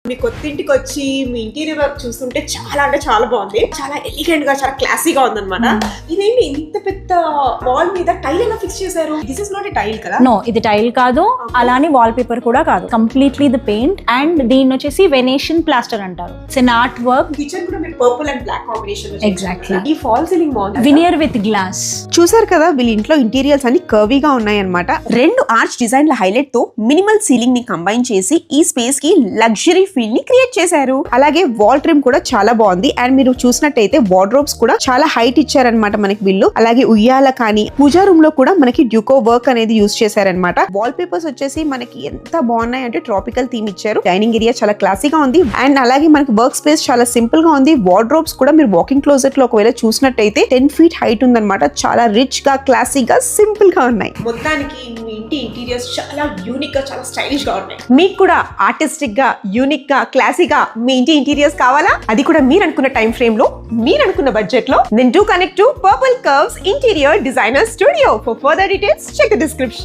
మీ కొత్త ఇంటికి వచ్చి మీ ఇంటీరియర్ వర్క్ చూస్తుంటే చాలా అంటే చాలా బాగుంది. చాలా ఎలిగెంట్ గా, చాలా క్లాసీగా ఉందన్నమాట. ఇదేంటి ఇంత పెద్ద వాల్ మీద టైల్ ఎలా ఫిక్స్ చేశారు? This is not a tile కదా? నో, ఇది టైల్ కాదు, అలానే వాల్ పేపర్ కూడా కాదు. కంప్లీట్లీ ది పెయింట్ అండ్ దీన్ని వచ్చేసి వెనేషియన్ ప్లాస్టర్ అంటారు. It's an art work. Kitchen కూడా మీరు purple and black combination. Exactly. ఈ ఫాల్ సీలింగ్ బాగుంది. Veneer with glass. చూసారు కదా, వీళ్ళ ఇంట్లో ఇంటీరియర్స్ అన్ని కర్వీగా ఉన్నాయన్నమాట. రెండు ఆర్చ్ డిజైన్ల హైలైట్ తో మినిమల్ సీలింగ్ ని కంబైన్ చేసి ఈ స్పేస్ కి లగ్జరీ ఫీల్ ని క్రియేట్ చేశారు. అలాగే వాల్ ట్రిమ్ కూడా చాలా బాగుంది. అండ్ మీరు చూసినట్టయితే వార్డ్రోబ్స్ కూడా చాలా హైట్ ఇచ్చారనమాట మనకి వీళ్ళు. అలాగే ఉయ్యాల కానీ పూజా రూమ్ లో కూడా మనకి డ్యూకో వర్క్ అనేది యూజ్ చేశారనమాట. వాల్ పేపర్స్ వచ్చేసి మనకి ఎంత బాగున్నాయి అంటే ట్రాపికల్ థీమ్ ఇచ్చారు. డైనింగ్ ఏరియా చాలా క్లాసీగా ఉంది. అండ్ అలాగే మనకి వర్క్ స్పేస్ చాలా సింపుల్ గా ఉంది. వార్డ్రోబ్స్ కూడా మీరు వాకింగ్ క్లోజెట్ లో ఒకవేళ చూసినట్టయితే 10 feet హైట్ ఉందన్నమాట. చాలా రిచ్ గా, క్లాసీగా, సింపుల్ గా ఉన్నాయి. మొత్తానికి మీ ఇంటి ఇంటీరియర్స్ చాలా యూనిక్ గా, చాలా స్టైలిష్ గా ఉన్నాయి. మీకు కూడా ఆర్టిస్టిక్ గా, యూనిక్ గా, క్లాసీగా మీ ఇంటి ఇంటీరియర్స్ కావాలా? అది కూడా మీరు అనుకున్న టైం ఫ్రేమ్ లో, మీరు అనుకున్న బడ్జెట్ లో, then do connect to Purple Curves Interior Designer Studio. For further details, check the description.